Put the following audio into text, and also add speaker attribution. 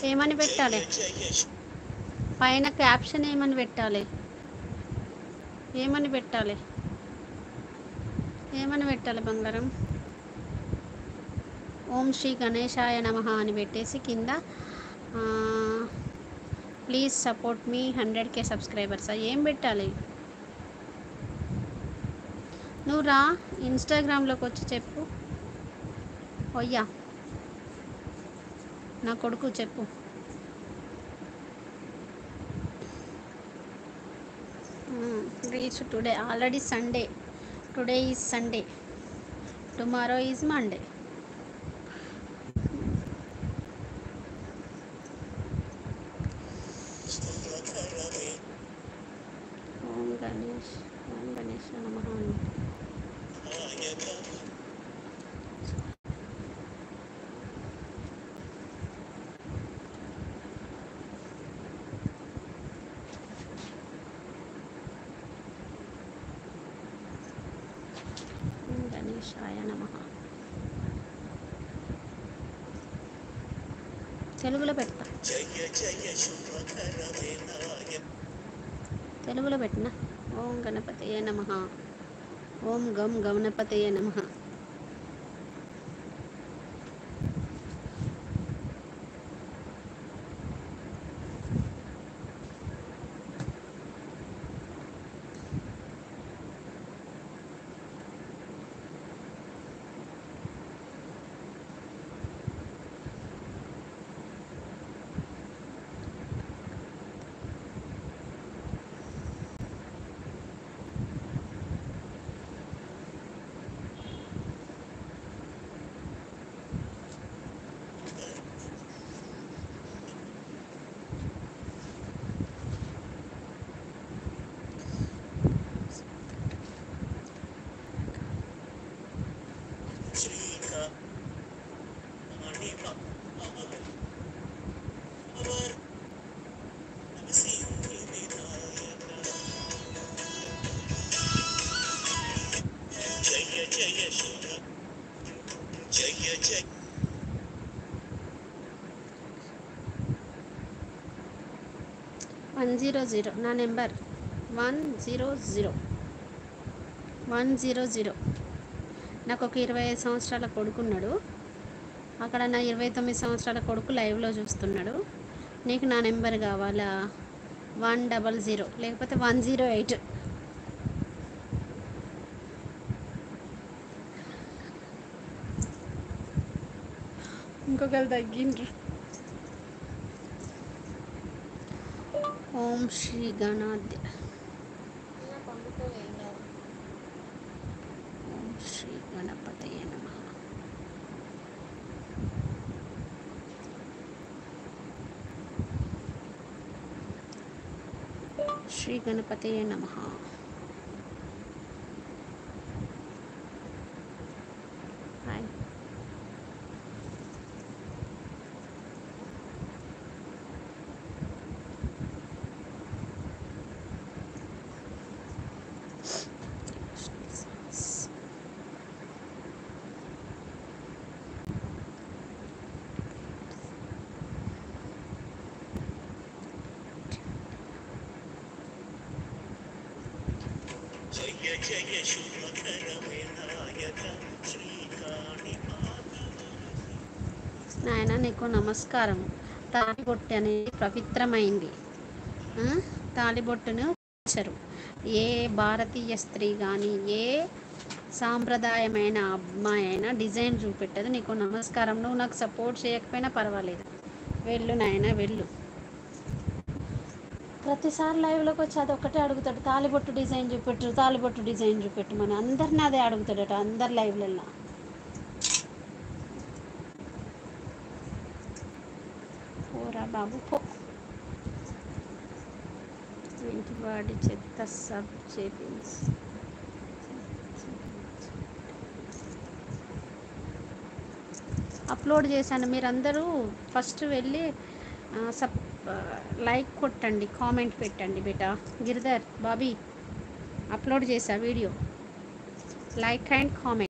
Speaker 1: ఏమని పెట్టాలి? పైన క్యాప్షన్ ఏమని పెట్టాలి? ఏమని పెట్టాలి? ఏమని పెట్టాలి బంగారం? ఓం శ్రీ గణేశాయ నమః అని పెట్టేసి కింద please support me 100K subscribers ఏం పెట్టాలి? నువ్వు రా ఇన్స్టాగ్రామ్లోకి వచ్చి చెప్పు. ఓయ్యా నా కొడుకు చెప్పు. Reach today already Sunday. Today is Sunday, tomorrow is Monday. Om Ganesh నమః. గణేశాయ నమః. తెలుగులో పెడతా. తెలుగులో పెట్టినా. ఓం గణపతయే నమః. ఓం గం గణపతయే నమః. జయ 100 నా నెంబర్ 100. నాకు ఒక 25 సంవత్సరాల కొడుకున్నాడు. అక్కడ నా 29 సంవత్సరాల కొడుకు లైవ్లో చూస్తున్నాడు. నీకు నా నెంబర్ కావాలా? 100 లేకపోతే 108. ఇంకొకరు తగ్గిండ్రు. ఓం శ్రీ గణాధ్య ఓం శ్రీ గణపతయే నమః. శ్రీ గణపతయే నమః. హాయ్. నాయన నీకు నమస్కారం. తాళిబొట్టు అనేది పవిత్రమైంది. తాళిబొట్టును ఏ భారతీయ స్త్రీ కానీ ఏ సాంప్రదాయమైన అమ్మాయి అయినా డిజైన్ చూపెట్టదు. నీకు నమస్కారం. నువ్వు నాకు సపోర్ట్ చేయకపోయినా పర్వాలేదు, వెళ్ళు నాయన వెళ్ళు. ప్రతిసారి లైవ్లోకి వచ్చి అది ఒక్కటే అడుగుతాడు, తాళిబొట్టు డిజైన్ చూపెట్టమని. అందరిని అదే అడుగుతాడట, అందరు లైవ్లలో. పోరా బాబు పో. ఇంటి వాడి చెత్త సబ్ చేపించి అప్లోడ్ చేశాను. మీరందరూ ఫస్ట్ వెళ్ళి లైక్ కొట్టండి, కామెంట్ పెట్టండి. బేటా గిరిధర్ బాబీ అప్లోడ్ చేశా వీడియో. Like and comment.